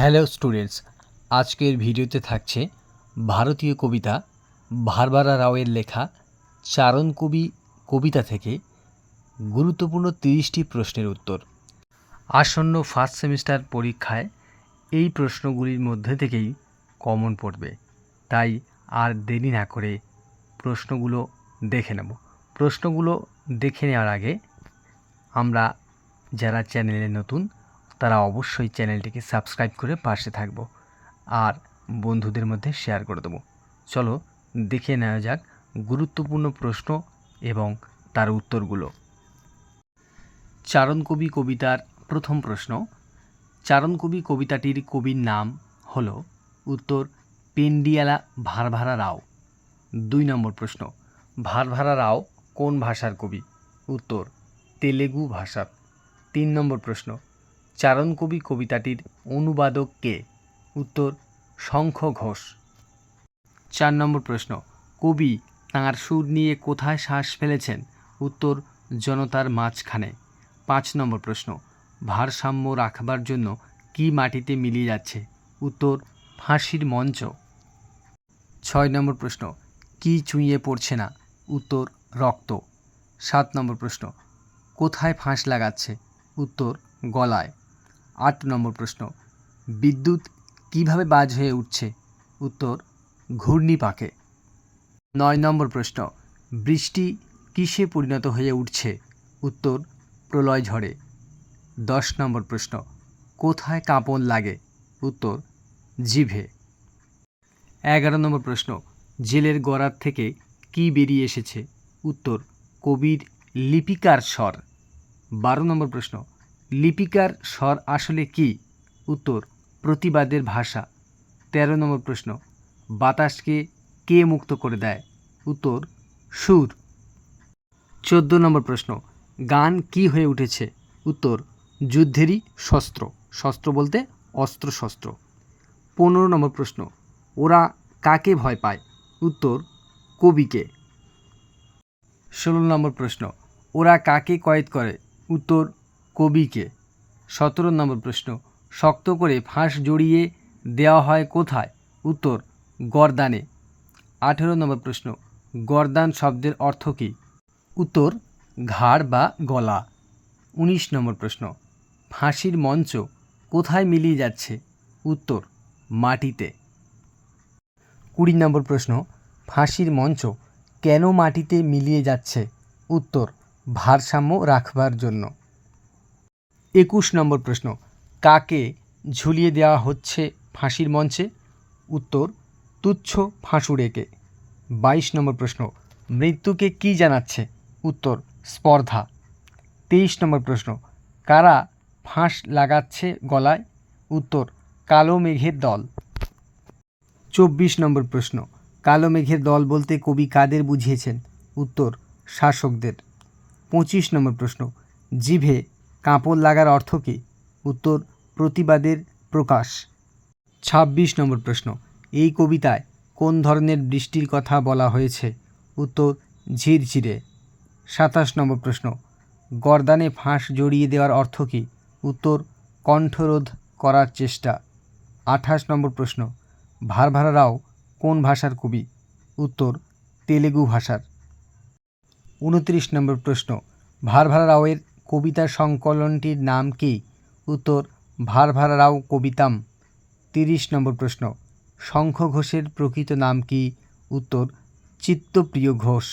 Hello students, আজকের ভিডিওতে থাকছে ভারতীয় কবিতা ভারবারা রাওয়ের লেখা চারণ কবি কবিতা থেকে গুরুত্বপূর্ণ 30টি প্রশ্নের উত্তর। আসন্ন ফার্স্ট সেমিস্টার পরীক্ষায় এই প্রশ্নগুলির মধ্যে থেকেই কমন পড়বে, তাই আর দেরি না করে প্রশ্নগুলো দেখে নেব। প্রশ্নগুলো দেখে নেওয়ার আগে আমরা যারা চ্যানেলে নতুন তারা অবশ্যই চ্যানেলটিকে সাবস্ক্রাইব করে পাশে থাকব আর বন্ধুদের মধ্যে শেয়ার করে দেবো। চলো দেখে নেওয়া যাক গুরুত্বপূর্ণ প্রশ্ন এবং তার উত্তরগুলো। চারণ কবি কবিতার প্রথম প্রশ্ন, চারণ কবি কবিতাটির কবির নাম হলো উত্তর পেন্ডিয়ালা ভারভারা রাও। 2 নম্বর প্রশ্ন, ভারভারা রাও কোন ভাষার কবি? উত্তর তেলেগু ভাষার। 3 নম্বর প্রশ্ন, চারণ কবি কবিতাটির অনুবাদক কে? উত্তর শঙ্খ ঘোষ। 4 নম্বর প্রশ্ন, কবি তাঁর সুর নিয়ে কোথায় শ্বাস ফেলেছেন? উত্তর জনতার মাঝখানে। 5 নম্বর প্রশ্ন, ভারসাম্য রাখবার জন্য কি মাটিতে মিলিয়ে যাচ্ছে? উত্তর ফাঁসির মঞ্চ। 6 নম্বর প্রশ্ন, কি চুঁইয়ে পড়ছে না? উত্তর রক্ত। 7 নম্বর প্রশ্ন, কোথায় ফাঁস লাগাচ্ছে? উত্তর গলায়। 8 নম্বর প্রশ্ন, বিদ্যুৎ কিভাবে বাজ হয়ে উঠছে? উত্তর ঘূর্ণিপাকে। 9 নম্বর প্রশ্ন, বৃষ্টি কিসে পরিণত হয়ে উঠছে? উত্তর প্রলয় ঝড়ে। 10 নম্বর প্রশ্ন, কোথায় কাঁপন লাগে? উত্তর জিভে। 11 নম্বর প্রশ্ন, জেলের গড়ার থেকে কি বেরিয়ে এসেছে? উত্তর কবির লিপিকার স্বর। 12 নম্বর প্রশ্ন, লিপিকার স্বর আসলে কি? উত্তর প্রতিবাদের ভাষা। 13 নম্বর প্রশ্ন, বাতাসকে কে মুক্ত করে দেয়? উত্তর সুর। 14 নম্বর প্রশ্ন, গান কি হয়ে উঠেছে? উত্তর যুদ্ধেরই শস্ত্র। শস্ত্র বলতে অস্ত্র শস্ত্র। 15 নম্বর প্রশ্ন, ওরা কাকে ভয় পায়? উত্তর কবিকে। 16 নম্বর প্রশ্ন, ওরা কাকে কয়েদ করে? উত্তর কবিকে। 17 নম্বর প্রশ্ন, শক্ত করে ফাঁস জড়িয়ে দেওয়া হয় কোথায়? উত্তর গর্দানে। 18 নম্বর প্রশ্ন, গর্দান শব্দের অর্থ কী? উত্তর ঘাড় বা গলা। 19 নম্বর প্রশ্ন, ফাঁসির মঞ্চ কোথায় মিলিয়ে যাচ্ছে? উত্তর মাটিতে। 20 নম্বর প্রশ্ন, ফাঁসির মঞ্চ কেন মাটিতে মিলিয়ে যাচ্ছে? উত্তর ভারসাম্য রাখবার জন্য। 21 নম্বর প্রশ্ন, কাকে ঝুলিয়ে দেওয়া হচ্ছে ফাঁসির মঞ্চে? উত্তর তুচ্ছ ফাঁসুড়েকে। 22 নম্বর প্রশ্ন, মৃত্যুকে কি জানাচ্ছে? উত্তর স্পর্ধা। 23 নম্বর প্রশ্ন, কারা ফাঁস লাগাচ্ছে গলায়? উত্তর কালো মেঘের দল। 24 নম্বর প্রশ্ন, কালো মেঘের দল বলতে কবি কাদের বুঝিয়েছেন? উত্তর শাসকদের। 25 নম্বর প্রশ্ন, জিভে কাঁপন লাগার অর্থ কী? উত্তর প্রতিবাদের প্রকাশ। 26 নম্বর প্রশ্ন, এই কবিতায় কোন ধরনের বৃষ্টির কথা বলা হয়েছে? উত্তর ঝিরঝিরে। 27 নম্বর প্রশ্ন, গর্দানে ফাঁস জড়িয়ে দেওয়ার অর্থ কী? উত্তর কণ্ঠরোধ করার চেষ্টা। 28 নম্বর প্রশ্ন, ভারভারা রাও কোন ভাষার কবি? উত্তর তেলেগু ভাষার। 29 নম্বর প্রশ্ন, ভারভারা রাওয়ের কবিতা সংকলনটির নাম কী? উত্তর ভারভারা রাও কবিতাম। 30 নম্বর প্রশ্ন, শঙ্খ ঘোষের প্রকৃত নাম কী? উত্তর চিত্তপ্রিয় ঘোষ।